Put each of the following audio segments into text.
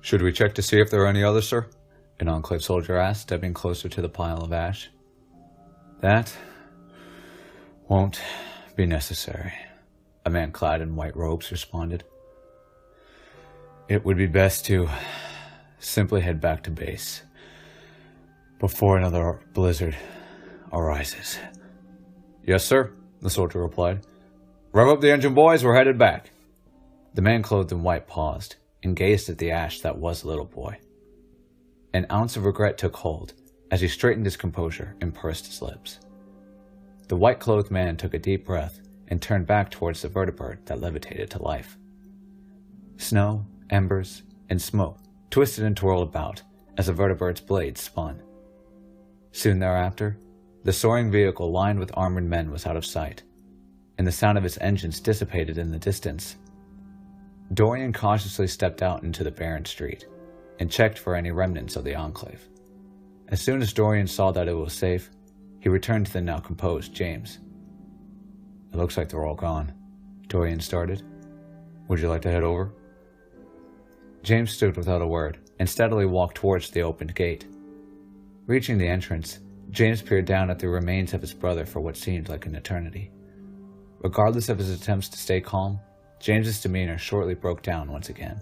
Should we check to see if there are any others, sir? An Enclave soldier asked, stepping closer to the pile of ash. That won't be necessary, a man clad in white robes responded. It would be best to simply head back to base before another blizzard arises. Yes, sir, the soldier replied. Rev up the engine, boys, we're headed back. The man clothed in white paused and gazed at the ash that was the little boy. An ounce of regret took hold as he straightened his composure and pursed his lips. The white-clothed man took a deep breath and turned back towards the vertibird that levitated to life. Snow, embers, and smoke twisted and twirled about as the vertibird's blades spun. Soon thereafter, the soaring vehicle lined with armored men was out of sight, and the sound of its engines dissipated in the distance. Dorian cautiously stepped out into the barren street and checked for any remnants of the Enclave. As soon as Dorian saw that it was safe, he returned to the now composed James. It looks like they're all gone, Dorian started. Would you like to head over? James stood without a word and steadily walked towards the opened gate. Reaching the entrance, James peered down at the remains of his brother for what seemed like an eternity. Regardless of his attempts to stay calm, James's demeanor shortly broke down once again.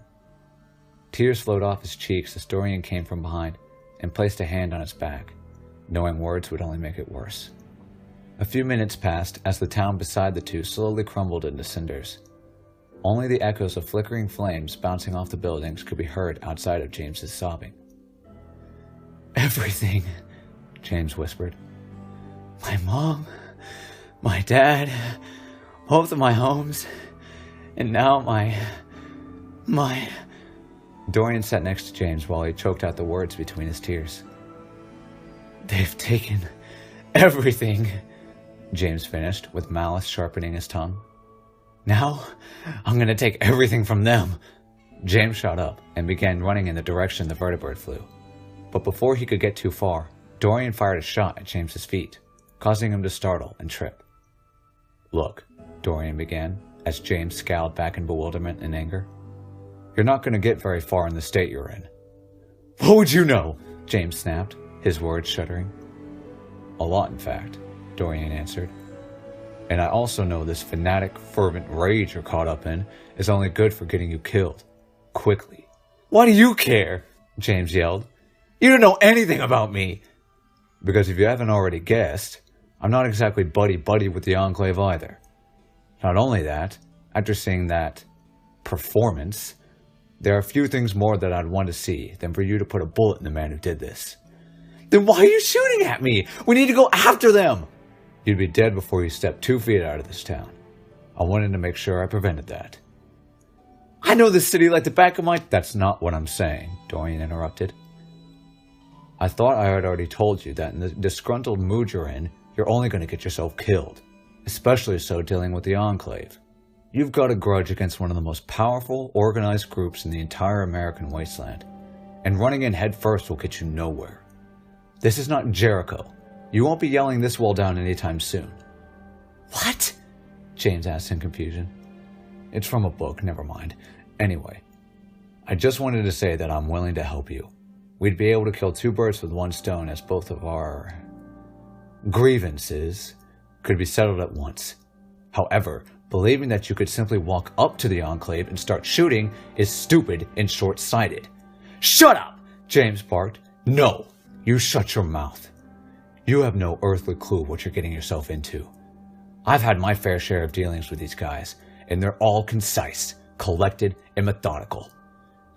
Tears flowed off his cheeks as Dorian came from behind and placed a hand on his back, knowing words would only make it worse. A few minutes passed as the town beside the two slowly crumbled into cinders. Only the echoes of flickering flames bouncing off the buildings could be heard outside of James's sobbing. Everything, James whispered. My mom, my dad, both of my homes, and now my... Dorian sat next to James while he choked out the words between his tears. They've taken everything, James finished, with malice sharpening his tongue. Now, I'm going to take everything from them. James shot up and began running in the direction the vertibird flew. But before he could get too far, Dorian fired a shot at James's feet, causing him to startle and trip. Look, Dorian began, as James scowled back in bewilderment and anger. You're not going to get very far in the state you're in. What would you know? James snapped, his words shuddering. A lot, in fact, Dorian answered. And I also know this fanatic, fervent rage you're caught up in is only good for getting you killed. Quickly. Why do you care? James yelled. You don't know anything about me. Because if you haven't already guessed, I'm not exactly buddy-buddy with the Enclave either. Not only that, after seeing that performance, there are few things more that I'd want to see than for you to put a bullet in the man who did this. Then why are you shooting at me? We need to go after them! You'd be dead before you stepped 2 feet out of this town. I wanted to make sure I prevented that. I know this city like the back of my... That's not what I'm saying, Dorian interrupted. I thought I had already told you that in the disgruntled mood you're in, you're only going to get yourself killed. Especially so dealing with the Enclave. You've got a grudge against one of the most powerful, organized groups in the entire American wasteland. And running in head first will get you nowhere. This is not Jericho. You won't be yelling this wall down anytime soon. What? James asked in confusion. It's from a book, never mind. Anyway, I just wanted to say that I'm willing to help you. We'd be able to kill 2 birds with 1 stone as both of our grievances could be settled at once. However, believing that you could simply walk up to the Enclave and start shooting is stupid and short-sighted. Shut up! James barked. No, you shut your mouth. You have no earthly clue what you're getting yourself into. I've had my fair share of dealings with these guys, and they're all concise, collected, and methodical.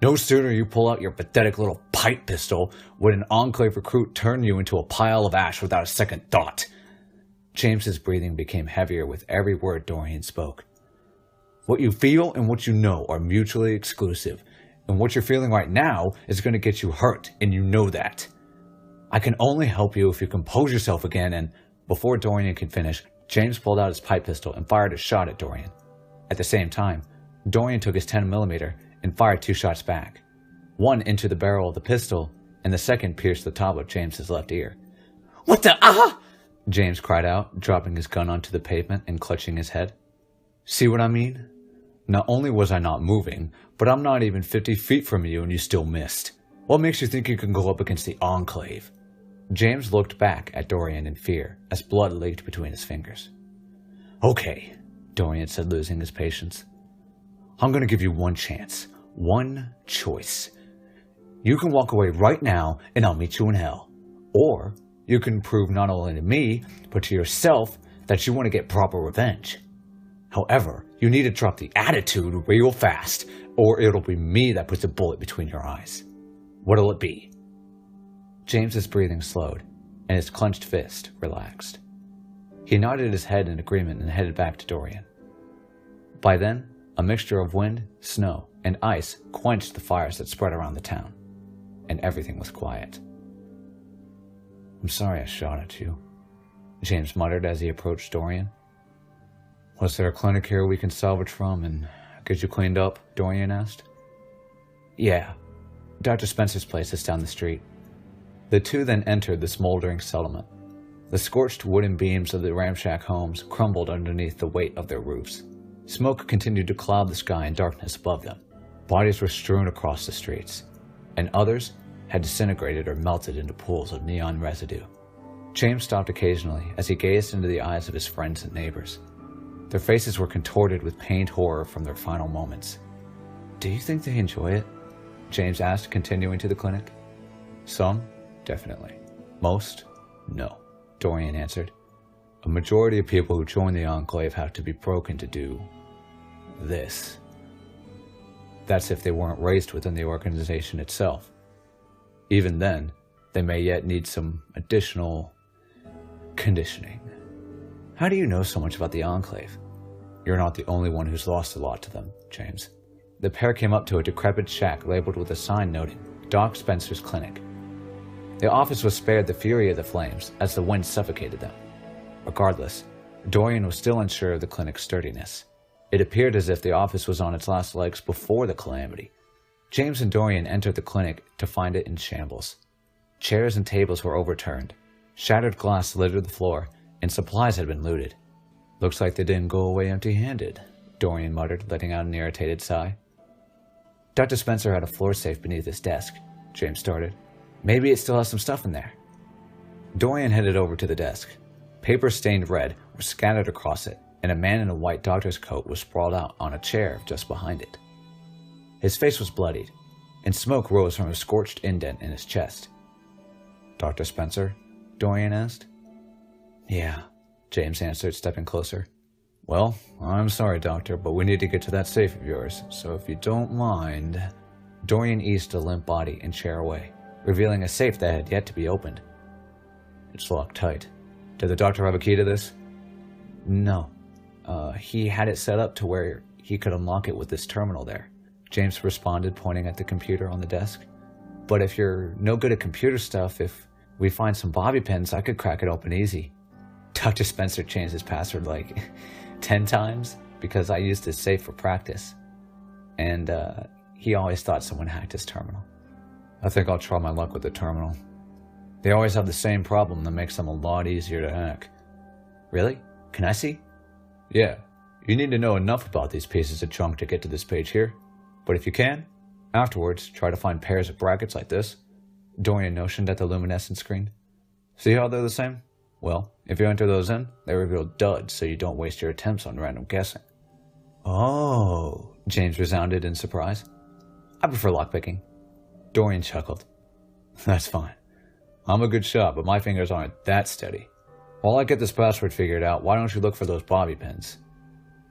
No sooner you pull out your pathetic little pipe pistol would an Enclave recruit turn you into a pile of ash without a second thought. James's breathing became heavier with every word Dorian spoke. What you feel and what you know are mutually exclusive, and what you're feeling right now is going to get you hurt, and you know that. I can only help you if you compose yourself again, and before Dorian could finish, James pulled out his pipe pistol and fired a shot at Dorian. At the same time, Dorian took his 10mm and fired 2 shots back. One into the barrel of the pistol, and the second pierced the top of James's left ear. What the James cried out, dropping his gun onto the pavement and clutching his head. See what I mean? Not only was I not moving, but I'm not even 50 feet from you and you still missed. What makes you think you can go up against the Enclave? James looked back at Dorian in fear as blood leaked between his fingers. Okay, Dorian said, losing his patience. I'm going to give you one chance, one choice. You can walk away right now and I'll meet you in hell. Or you can prove not only to me, but to yourself that you want to get proper revenge. However, you need to drop the attitude real fast, or it'll be me that puts a bullet between your eyes. What'll it be? James's breathing slowed, and his clenched fist relaxed. He nodded his head in agreement and headed back to Dorian. By then, a mixture of wind, snow, and ice quenched the fires that spread around the town, and everything was quiet. I'm sorry I shot at you, James muttered as he approached Dorian. Was there a clinic here we can salvage from and get you cleaned up? Dorian asked. Yeah, Dr. Spencer's place is down the street. The two then entered the smoldering settlement. The scorched wooden beams of the ramshack homes crumbled underneath the weight of their roofs. Smoke continued to cloud the sky and darkness above them. Bodies were strewn across the streets, and others had disintegrated or melted into pools of neon residue. James stopped occasionally as he gazed into the eyes of his friends and neighbors. Their faces were contorted with pained horror from their final moments. Do you think they enjoy it? James asked, continuing to the clinic. Some, definitely. Most, no, Dorian answered. A majority of people who join the Enclave have to be broken to do this. That's if they weren't raised within the organization itself. Even then, they may yet need some additional conditioning. How do you know so much about the Enclave? You're not the only one who's lost a lot to them, James. The pair came up to a decrepit shack labeled with a sign noting, Doc Spencer's Clinic. The office was spared the fury of the flames as the wind suffocated them. Regardless, Dorian was still unsure of the clinic's sturdiness. It appeared as if the office was on its last legs before the calamity. James and Dorian entered the clinic to find it in shambles. Chairs and tables were overturned. Shattered glass littered the floor, and supplies had been looted. Looks like they didn't go away empty-handed, Dorian muttered, letting out an irritated sigh. Dr. Spencer had a floor safe beneath his desk, James started. Maybe it still has some stuff in there. Dorian headed over to the desk. Papers stained red were scattered across it, and a man in a white doctor's coat was sprawled out on a chair just behind it. His face was bloodied, and smoke rose from a scorched indent in his chest. Dr. Spencer? Dorian asked. Yeah, James answered, stepping closer. Well, I'm sorry, Doctor, but we need to get to that safe of yours, so if you don't mind... Dorian eased the limp body and chair away, revealing a safe that had yet to be opened. It's locked tight. Did the doctor have a key to this? No. He had it set up to where he could unlock it with this terminal there, James responded, pointing at the computer on the desk. But if you're no good at computer stuff, if we find some bobby pins, I could crack it open easy. Dr. Spencer changed his password like 10 times because I used his safe for practice. And he always thought someone hacked his terminal. I think I'll try my luck with the terminal. They always have the same problem that makes them a lot easier to hack. Really? Can I see? Yeah. You need to know enough about these pieces of junk to get to this page here. But if you can, afterwards, try to find pairs of brackets like this. Dorian notioned at the luminescent screen. See how they're the same? Well, if you enter those in, they reveal duds so you don't waste your attempts on random guessing. Oh, James resounded in surprise. I prefer lockpicking. Dorian chuckled. That's fine. I'm a good shot, but my fingers aren't that steady. While I get this password figured out, why don't you look for those bobby pins?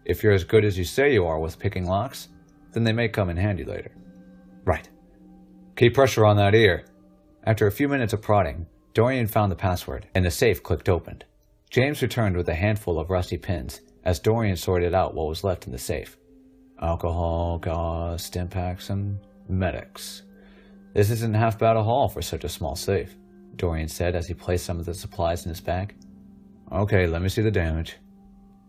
If you're as good as you say you are with picking locks, then they may come in handy later. Right. Keep pressure on that ear. After a few minutes of prodding, Dorian found the password, and the safe clicked open. James returned with a handful of rusty pins as Dorian sorted out what was left in the safe. Alcohol, gauze, stim packs, and medics. This isn't half bad a haul for such a small safe, Dorian said as he placed some of the supplies in his bag. Okay, let me see the damage.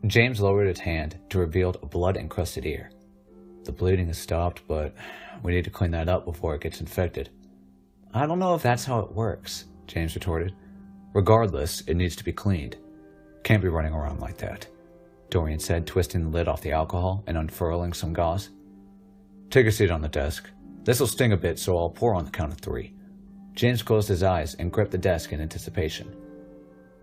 James lowered his hand to reveal a blood-encrusted ear. The bleeding has stopped, but we need to clean that up before it gets infected. I don't know if that's how it works, James retorted. Regardless, it needs to be cleaned. Can't be running around like that. Dorian said, twisting the lid off the alcohol and unfurling some gauze. Take a seat on the desk. This'll sting a bit, so I'll pour on the count of 3. James closed his eyes and gripped the desk in anticipation.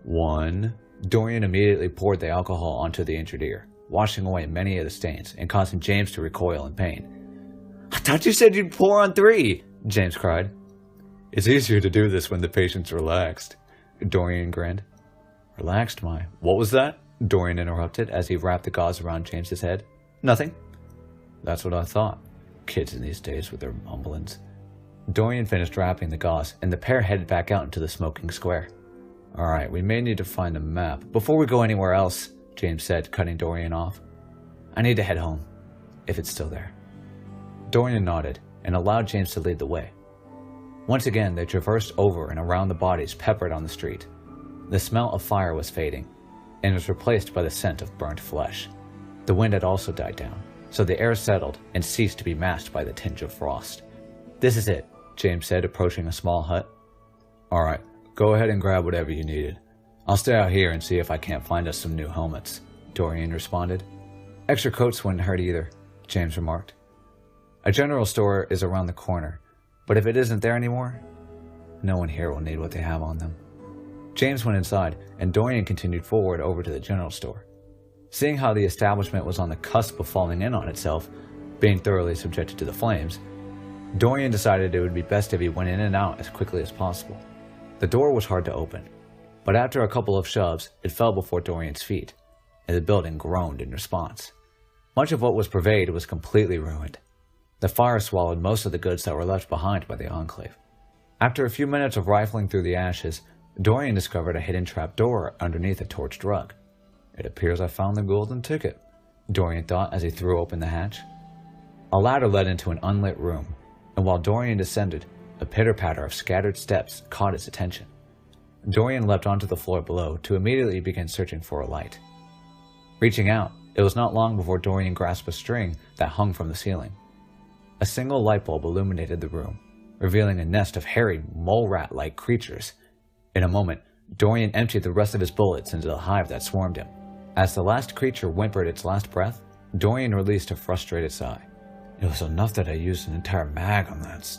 1. Dorian immediately poured the alcohol onto the injured ear, washing away many of the stains and causing James to recoil in pain. I thought you said you'd pour on 3, James cried. It's easier to do this when the patient's relaxed, Dorian grinned. Relaxed, my... What was that? Dorian interrupted as he wrapped the gauze around James's head. Nothing. That's what I thought. Kids in these days with their mumblings. Dorian finished wrapping the gauze, and the pair headed back out into the smoking square. Alright, we may need to find a map. Before we go anywhere else, James said, cutting Dorian off. I need to head home, if it's still there. Dorian nodded, and allowed James to lead the way. Once again, they traversed over and around the bodies peppered on the street. The smell of fire was fading, and was replaced by the scent of burnt flesh. The wind had also died down, so the air settled and ceased to be masked by the tinge of frost. This is it, James said, approaching a small hut. Alright, go ahead and grab whatever you needed. I'll stay out here and see if I can't find us some new helmets, Dorian responded. Extra coats wouldn't hurt either, James remarked. A general store is around the corner, but if it isn't there anymore, no one here will need what they have on them. James went inside, and Dorian continued forward over to the general store. Seeing how the establishment was on the cusp of falling in on itself, being thoroughly subjected to the flames, Dorian decided it would be best if he went in and out as quickly as possible. The door was hard to open, but after a couple of shoves, it fell before Dorian's feet, and the building groaned in response. Much of what was purveyed was completely ruined. The fire swallowed most of the goods that were left behind by the Enclave. After a few minutes of rifling through the ashes, Dorian discovered a hidden trapdoor underneath a torched rug. It appears I found the golden ticket, Dorian thought as he threw open the hatch. A ladder led into an unlit room, and while Dorian descended, a pitter-patter of scattered steps caught his attention. Dorian leapt onto the floor below to immediately begin searching for a light. Reaching out, it was not long before Dorian grasped a string that hung from the ceiling. A single light bulb illuminated the room, revealing a nest of hairy, mole-rat-like creatures. In a moment, Dorian emptied the rest of his bullets into the hive that swarmed him. As the last creature whimpered its last breath, Dorian released a frustrated sigh. It was enough that I used an entire mag on that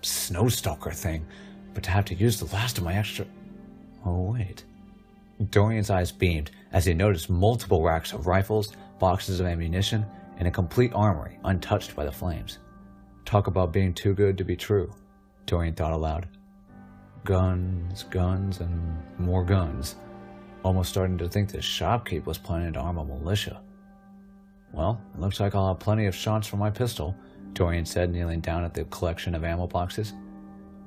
snowstalker thing, but to have to use the last of my extra... Oh, wait. Dorian's eyes beamed as he noticed multiple racks of rifles, boxes of ammunition, and a complete armory untouched by the flames. Talk about being too good to be true, Dorian thought aloud. Guns, guns, and more guns. Almost starting to think this shopkeep was planning to arm a militia. Well, it looks like I'll have plenty of shots for my pistol, Dorian said, kneeling down at the collection of ammo boxes.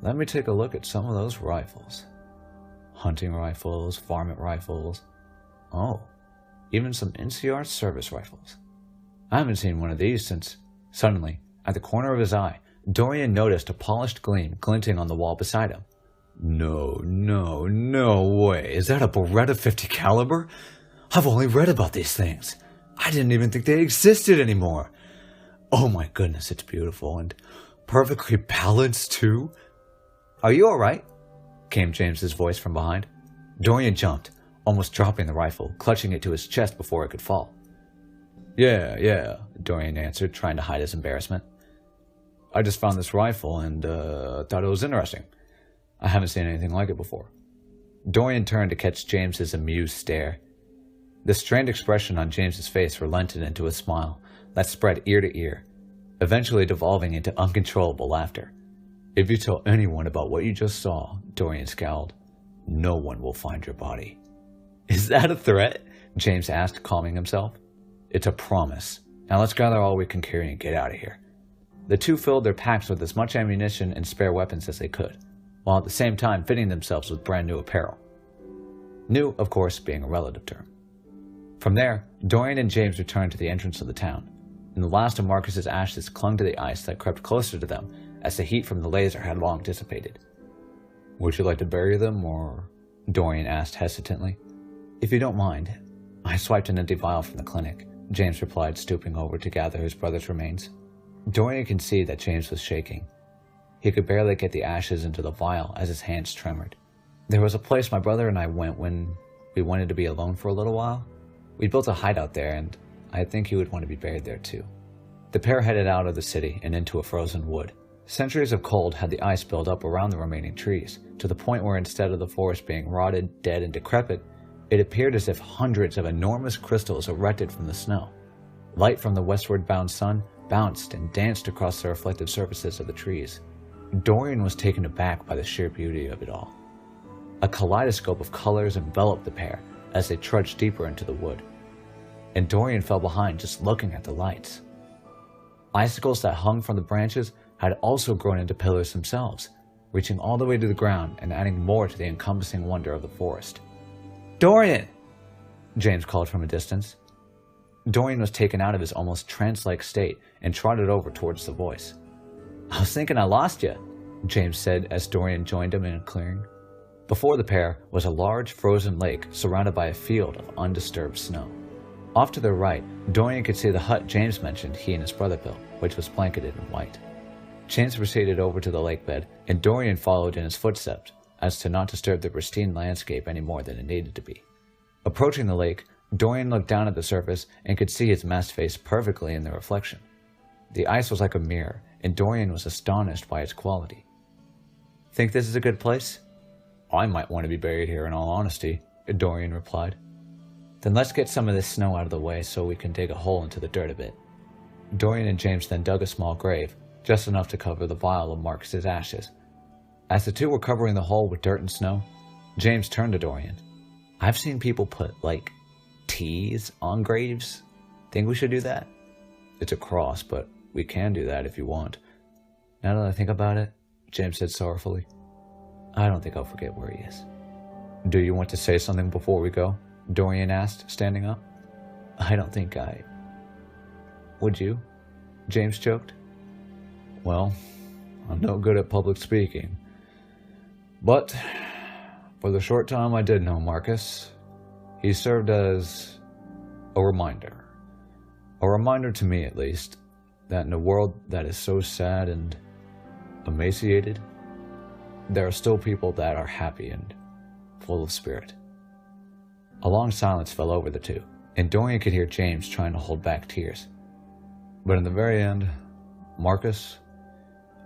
Let me take a look at some of those rifles. Hunting rifles, varmint rifles. Oh, even some NCR service rifles. I haven't seen one of these since... Suddenly, at the corner of his eye, Dorian noticed a polished gleam glinting on the wall beside him. No way. Is that a Beretta 50 caliber? I've only read about these things. I didn't even think they existed anymore. Oh my goodness, it's beautiful and perfectly balanced too. Are you alright? Came James's voice from behind. Dorian jumped, almost dropping the rifle, clutching it to his chest before it could fall. Yeah, Dorian answered, trying to hide his embarrassment. I just found this rifle and thought it was interesting. I haven't seen anything like it before. Dorian turned to catch James's amused stare. The strained expression on James's face relented into a smile that spread ear to ear, eventually devolving into uncontrollable laughter. If you tell anyone about what you just saw, Dorian scowled, no one will find your body. Is that a threat? James asked, calming himself. It's a promise. Now let's gather all we can carry and get out of here. The two filled their packs with as much ammunition and spare weapons as they could, while at the same time fitting themselves with brand new apparel. New, of course, being a relative term. From there, Dorian and James returned to the entrance of the town, and the last of Marcus's ashes clung to the ice that crept closer to them as the heat from the laser had long dissipated. Would you like to bury them, or? Dorian asked hesitantly. If you don't mind. I swiped an empty vial from the clinic, James replied, stooping over to gather his brother's remains. Dorian could see that James was shaking. He could barely get the ashes into the vial as his hands tremored. There was a place my brother and I went when we wanted to be alone for a little while. We built a hideout there, and I think he would want to be buried there too. The pair headed out of the city and into a frozen wood. Centuries of cold had the ice build up around the remaining trees, to the point where instead of the forest being rotted, dead, and decrepit, it appeared as if hundreds of enormous crystals erected from the snow. Light from the westward bound sun bounced and danced across the reflective surfaces of the trees. Dorian was taken aback by the sheer beauty of it all. A kaleidoscope of colors enveloped the pair as they trudged deeper into the wood, and Dorian fell behind just looking at the lights. Icicles that hung from the branches had also grown into pillars themselves, reaching all the way to the ground and adding more to the encompassing wonder of the forest. "Dorian!" James called from a distance. Dorian was taken out of his almost trance-like state and trotted over towards the voice. "I was thinking I lost you," James said as Dorian joined him in a clearing. Before the pair was a large frozen lake surrounded by a field of undisturbed snow. Off to their right, Dorian could see the hut James mentioned he and his brother built, which was blanketed in white. James proceeded over to the lake bed, and Dorian followed in his footsteps, as to not disturb the pristine landscape any more than it needed to be. Approaching the lake, Dorian looked down at the surface and could see his masked face perfectly in the reflection. The ice was like a mirror, and Dorian was astonished by its quality. "Think this is a good place?" "I might want to be buried here in all honesty," Dorian replied. "Then let's get some of this snow out of the way so we can dig a hole into the dirt a bit." Dorian and James then dug a small grave, just enough to cover the vial of Marcus's ashes. As the two were covering the hole with dirt and snow, James turned to Dorian. "I've seen people put, T's on graves. Think we should do that?" "It's a cross, but we can do that if you want." "Now that I think about it," James said sorrowfully, "I don't think I'll forget where he is." "Do you want to say something before we go?" Dorian asked, standing up. "I don't think I... Would you?" James choked. "Well, I'm no good at public speaking. But for the short time I did know Marcus, he served as a reminder. A reminder to me, at least, that in a world that is so sad and emaciated, there are still people that are happy and full of spirit." A long silence fell over the two, and Dorian could hear James trying to hold back tears. "But in the very end, Marcus,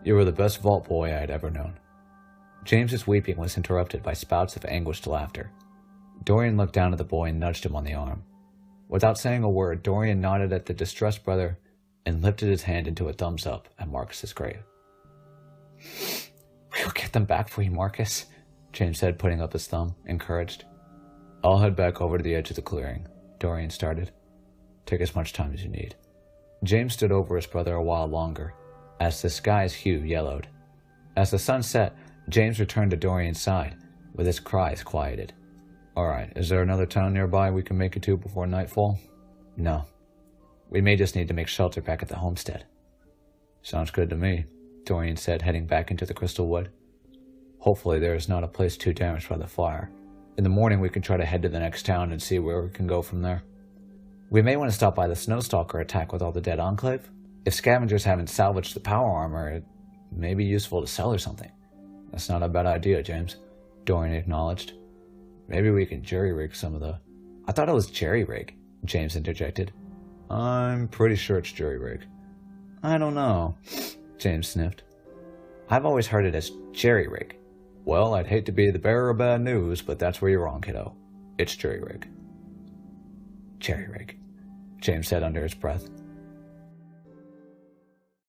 you were the best vault boy I had ever known." James's weeping was interrupted by spouts of anguished laughter. Dorian looked down at the boy and nudged him on the arm. Without saying a word, Dorian nodded at the distressed brother and lifted his hand into a thumbs up at Marcus's grave. "We'll get them back for you, Marcus," James said, putting up his thumb, encouraged. "I'll head back over to the edge of the clearing," Dorian started. "Take as much time as you need." James stood over his brother a while longer, as the sky's hue yellowed. As the sun set, James returned to Dorian's side, with his cries quieted. "All right, is there another town nearby we can make it to before nightfall?" "No. We may just need to make shelter back at the homestead." "Sounds good to me," Dorian said, heading back into the crystal wood. "Hopefully there is not a place too damaged by the fire. In the morning we can try to head to the next town and see where we can go from there." "We may want to stop by the Snowstalker attack with all the dead Enclave. If scavengers haven't salvaged the power armor, it may be useful to sell or something." "That's not a bad idea, James," Dorian acknowledged. "Maybe we can jury-rig some of the..." "I thought it was jerry-rig," James interjected. "I'm pretty sure it's jury-rig." "I don't know," James sniffed. "I've always heard it as jerry-rig." "Well, I'd hate to be the bearer of bad news, but that's where you're wrong, kiddo. It's jury-rig." "Jerry-rig," James said under his breath.